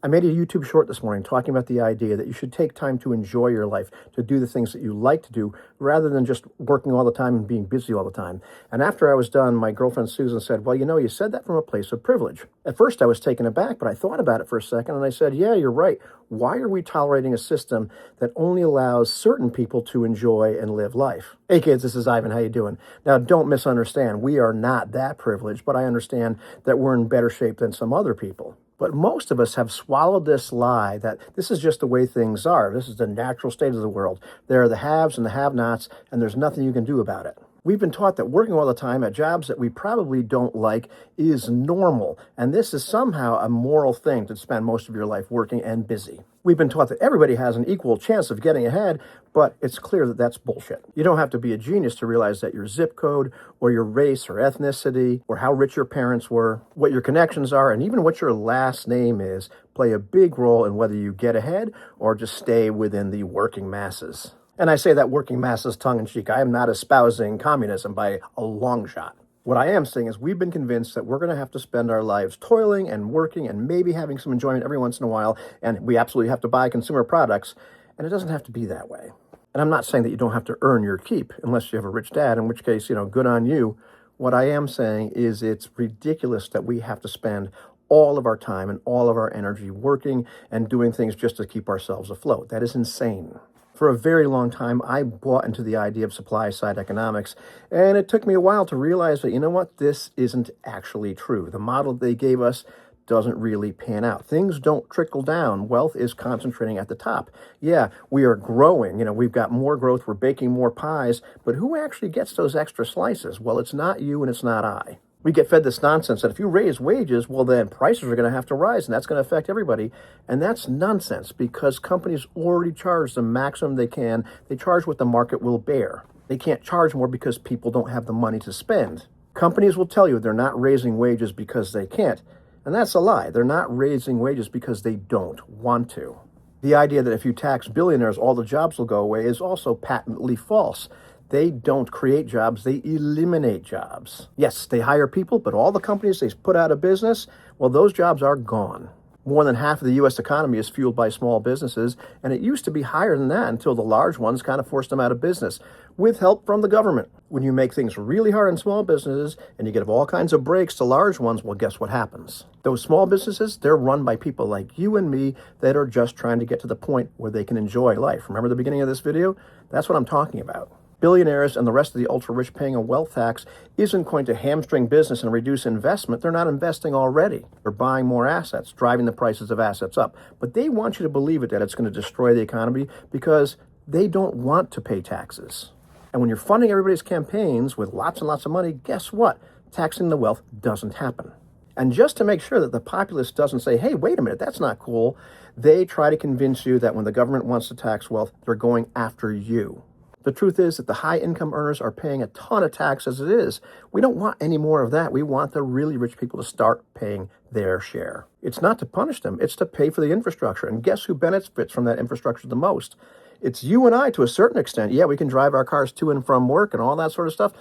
I made a YouTube short this morning talking about the idea that you should take time to enjoy your life, to do the things that you like to do, rather than just working all the time and being busy all the time. And after I was done, my girlfriend Susan said, "Well, you said that from a place of privilege." At first, I was taken aback, but I thought about it for a second and I said, "Yeah, you're right. Why are we tolerating a system that only allows certain people to enjoy and live life?" Hey kids, this is Ivan. How you doing? Now, don't misunderstand. We are not that privileged, but I understand that we're in better shape than some other people. But most of us have swallowed this lie that this is just the way things are. This is the natural state of the world. There are the haves and the have-nots, and there's nothing you can do about it. We've been taught that working all the time at jobs that we probably don't like is normal, and this is somehow a moral thing to spend most of your life working and busy. We've been taught that everybody has an equal chance of getting ahead, but it's clear that that's bullshit. You don't have to be a genius to realize that your zip code or your race or ethnicity or how rich your parents were, what your connections are, and even what your last name is play a big role in whether you get ahead or just stay within the working masses. And I say that working masses tongue-in-cheek. I am not espousing communism by a long shot. What I am saying is we've been convinced that we're going to have to spend our lives toiling and working and maybe having some enjoyment every once in a while, and we absolutely have to buy consumer products, and it doesn't have to be that way. And I'm not saying that you don't have to earn your keep unless you have a rich dad, in which case, good on you. What I am saying is it's ridiculous that we have to spend all of our time and all of our energy working and doing things just to keep ourselves afloat. That is insane. For a very long time, I bought into the idea of supply-side economics, and it took me a while to realize that, this isn't actually true. The model they gave us doesn't really pan out. Things don't trickle down. Wealth is concentrating at the top. Yeah, we are growing. We've got more growth. We're baking more pies, but who actually gets those extra slices? Well, it's not you and it's not I. We get fed this nonsense that if you raise wages, well, then prices are going to have to rise, and that's going to affect everybody. And that's nonsense because companies already charge the maximum they can. They charge what the market will bear. They can't charge more because people don't have the money to spend. Companies will tell you they're not raising wages because they can't. And that's a lie. They're not raising wages because they don't want to. The idea that if you tax billionaires, all the jobs will go away is also patently false. They don't create jobs, they eliminate jobs. Yes, they hire people, but all the companies they put out of business, well, those jobs are gone. More than half of the U.S. economy is fueled by small businesses, and it used to be higher than that until the large ones kind of forced them out of business, with help from the government. When you make things really hard on small businesses, and you give all kinds of breaks to large ones, well, guess what happens? Those small businesses, they're run by people like you and me that are just trying to get to the point where they can enjoy life. Remember the beginning of this video? That's what I'm talking about. Billionaires and the rest of the ultra-rich paying a wealth tax isn't going to hamstring business and reduce investment. They're not investing already. They're buying more assets, driving the prices of assets up. But they want you to believe that it's going to destroy the economy because they don't want to pay taxes. And when you're funding everybody's campaigns with lots and lots of money, guess what? Taxing the wealth doesn't happen. And just to make sure that the populace doesn't say, hey, wait a minute, that's not cool, they try to convince you that when the government wants to tax wealth, they're going after you. The truth is that the high-income earners are paying a ton of tax as it is. We don't want any more of that. We want the really rich people to start paying their share. It's not to punish them. It's to pay for the infrastructure. And guess who benefits from that infrastructure the most? It's you and I to a certain extent. Yeah, we can drive our cars to and from work and all that sort of stuff,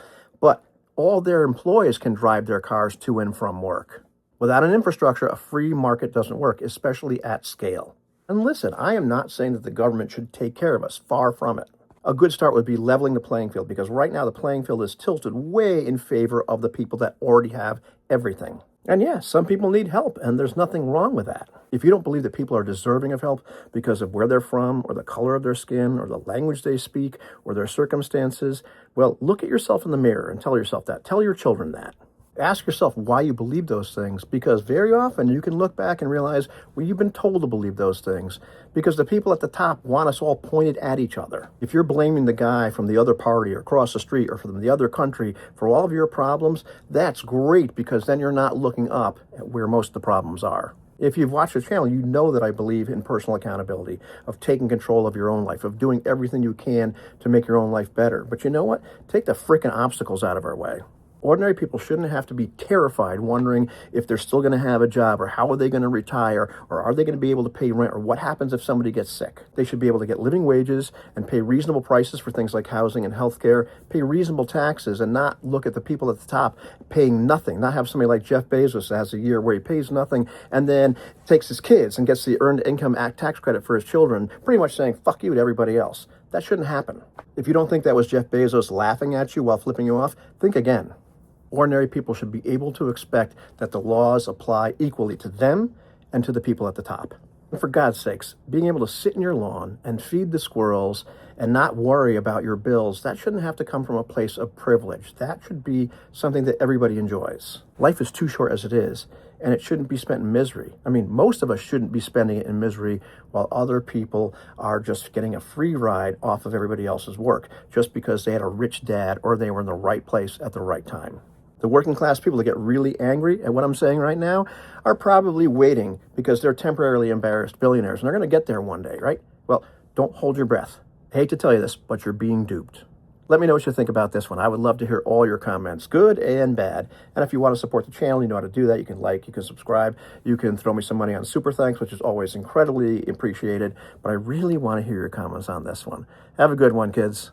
but all their employees can drive their cars to and from work. Without an infrastructure, a free market doesn't work, especially at scale. And listen, I am not saying that the government should take care of us. Far from it. A good start would be leveling the playing field because right now the playing field is tilted way in favor of the people that already have everything. And yeah, some people need help, and there's nothing wrong with that. If you don't believe that people are deserving of help because of where they're from, or the color of their skin, or the language they speak, or their circumstances, well, look at yourself in the mirror and tell yourself that. Tell your children that. Ask yourself why you believe those things, because very often you can look back and realize, well, you've been told to believe those things, because the people at the top want us all pointed at each other. If you're blaming the guy from the other party or across the street or from the other country for all of your problems, that's great, because then you're not looking up at where most of the problems are. If you've watched the channel, you know that I believe in personal accountability, of taking control of your own life, of doing everything you can to make your own life better. But you know what? Take the frickin' obstacles out of our way. Ordinary people shouldn't have to be terrified wondering if they're still going to have a job, or how are they going to retire, or are they going to be able to pay rent, or what happens if somebody gets sick. They should be able to get living wages and pay reasonable prices for things like housing and healthcare, pay reasonable taxes, and not look at the people at the top paying nothing. Not have somebody like Jeff Bezos that has a year where he pays nothing and then takes his kids and gets the Earned Income Act tax credit for his children, pretty much saying fuck you to everybody else. That shouldn't happen. If you don't think that was Jeff Bezos laughing at you while flipping you off, think again. Ordinary people should be able to expect that the laws apply equally to them and to the people at the top. And for God's sakes, being able to sit in your lawn and feed the squirrels and not worry about your bills, that shouldn't have to come from a place of privilege. That should be something that everybody enjoys. Life is too short as it is, and it shouldn't be spent in misery. I mean, most of us shouldn't be spending it in misery while other people are just getting a free ride off of everybody else's work just because they had a rich dad or they were in the right place at the right time. The working class people that get really angry at what I'm saying right now are probably waiting because they're temporarily embarrassed billionaires, and they're going to get there one day, right? Well, don't hold your breath. I hate to tell you this, but you're being duped. Let me know what you think about this one. I would love to hear all your comments, good and bad. And if you want to support the channel, you know how to do that. You can like, you can subscribe, you can throw me some money on Super Thanks, which is always incredibly appreciated. But I really want to hear your comments on this one. Have a good one, kids.